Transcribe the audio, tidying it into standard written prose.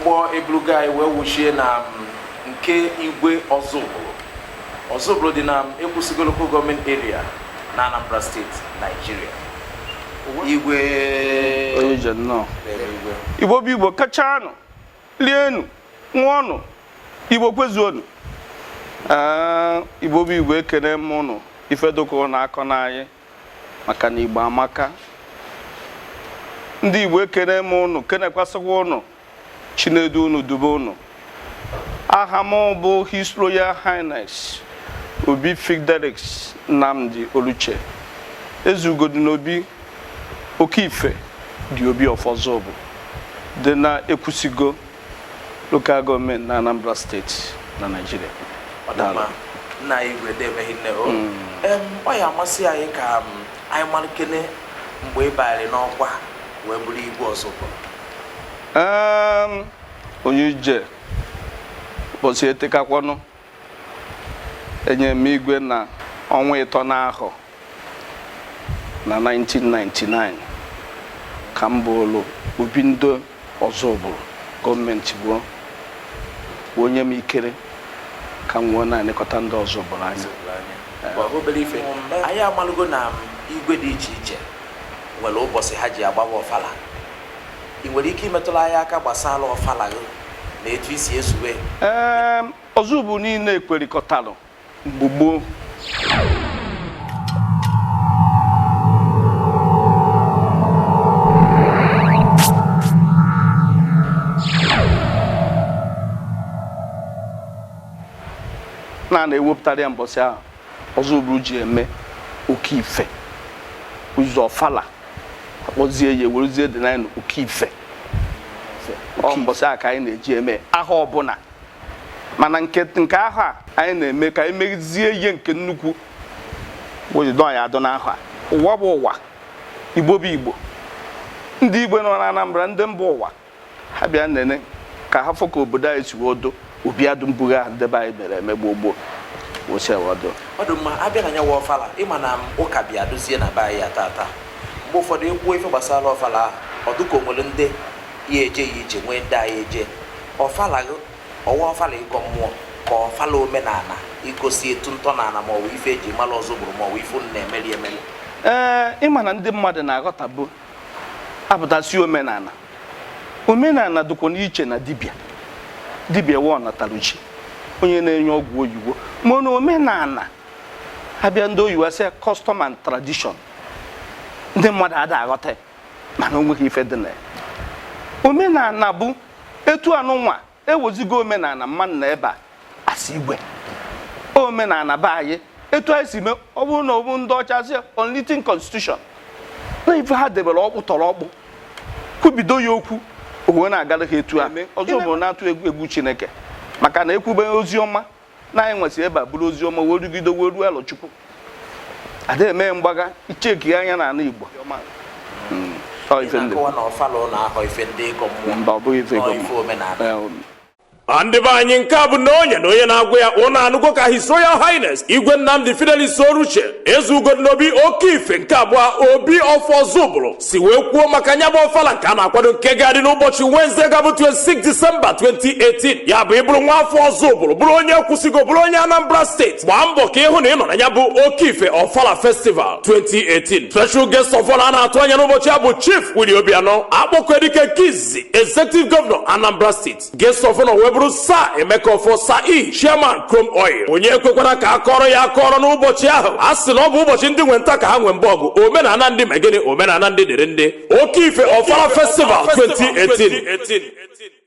ụgbọ ebuluga wee wuchie na nke igwe Ozubulu dị na Ekwusigo Local Government Area na Anambra State, Nigeria. Igwe Oje no. Igbo bụ Igbo kacha anụ, lienu, nwụọnụ, Igbo kwezuonu. Igbo bụ Igbo ekene m ụnụ ife doko na akọ n'anyị maka na Igbo amaka. Ndị Igbo ekene m ụnụ kenekwasịkwa ụnụ Chinedu ụnụ dube ụnụ. Aha m bụ His Royal Highness Obi Fidelix Nnamdi Oluche. Ezugodu n'Obi Okife dị Obi of Ozubulu dị na Ekwusigo Local Government na Anambra State na Nigeria. Ọdama na igwe debeghị nne o. Ọ ya amasị anyị ka anyị malekene mgbe ịbagharị n'ọkwa wee bụrụ igwe Ozubulu. Onye ije ụbọchị etekakwanụ enye m igwe na ọnwa ịtọ n'ahọ na 1999 ka m bụrụ Obi ndị Ozubulu gọọmenti bụ onye m ikere ka m nwee na-elekọta ndị Ozubulu anya. Obere ife anyị amalụgo na igwe dị iche iche nwere ụbọchị ha ji agbawa ọfala. Ị nwere ike imetụrụ anyị aka gbasara ọfala gị na etu isi esuwe? Ozubulu niile ekwerikọtalụ mgbe gboo. Na-ewepụtara ya mbọsị ahụ Ozubulu ji eme Okife ụzọ ọfala akpọzie ya werezie dị na Okife. Mbọsị ahụ ka anyị na-eji eme aha ọbụla, mana nke ahụ a anyị na-eme ka anyị mezie ihe nke nnukwu wejidọ ya adọ n'ahụ a. Ụwa bụ ụwa, Igbo bụ Igbo. Ndị Igbo nọ na Anambra, ndị mba ụwa ha bịa nene ka ha fọ ka obodo anyị si wodo obi adụmbugha ahụ ndebe anyị mere eme gboo ọdụ mma abịa na nya wa ọfala ịma na ụka bịa dozie na be anyị ya tata. Mgbe ụfọdụ ekwuo ife gbasara ọfala ọdụka onwere ndị ya eje ya ije nwee ndị anyị eje ọfala gị ọwa ọfala ịgọ mmụọ ka ọfala omenala igosi etu ntọnala ma ọwụ ife eji mara Ozubulu ma ọwụ ife unu na-emeli emeli. Ịma na ndị mmadụ na-aghọtabo apụtasị omenala dịkwa n'iche na dibịa wụ ọnataluchi onye na-enye ọgwụ oyibo. Mana omenala abịa ndị oyibo asị custom and tradition, ndị mmadụ ada aghọta mana onweghị ife dị na ya. Omenala bụ etu anụnwa ewozigo omenala mmadụ na ebe a asị igwe omenala be anyị etu anyị si mee. Ọ bụrụ na ọ bụ ndị ọcha sị unwritten constitution na ife ha debere ọkpụ tọrọ ọkpụ kwubido ya okwu onwe na-agara ha etu a. Ozubulu na-atụ egwu Chineke maka na ekwube ozi ọma na anyị nwesịrị ebe a bụrụ ozi ọma wee rugide wee ruo elu Chukwu ada eme mgbaga icheki anya na ala Igbo. Ndị be anyị nke a bụ na onye na-agwa ya ụnụ anụgo ka His Royal Highness Igwe Nnamdi Fidelis Oluche Ezugodu n'Obi Okife nke abụọ Obi of Ozubulu si wee kwuo maka nya bụ ọfala nke a na-akwado nke ga-adị n'ụbọchị Wednesday ga bụ 26 December 2018. Ya bụ ịbụrụ nwa afọ Ozubulu, bụrụ onye Ekwusigo, bụrụ onye Anambra State, gbaa mbọ ka ịhụ na ị nọ na ya bụ Okife Ọfala Festival 2018. Special guest of honor a na-atụ anya n'ụbọchị ya bụ Chief Willie Obiano Akpọkọdike Kizi, Executive Governor Anambra State. Guest of honor wee bụrụ Sir Emeka Offor Sai, Chairman Chrome Oil. Onye ekwekwara ka akọrọ ya akọrọ n'ụbọchị ahụ a sị na ọ bụ ụbọchị ndị nwe nta ka ha nwe mbọgụ omenala ndị megịnị omenala ndị dịrị ndị. Okife Ọfala Festival 2018.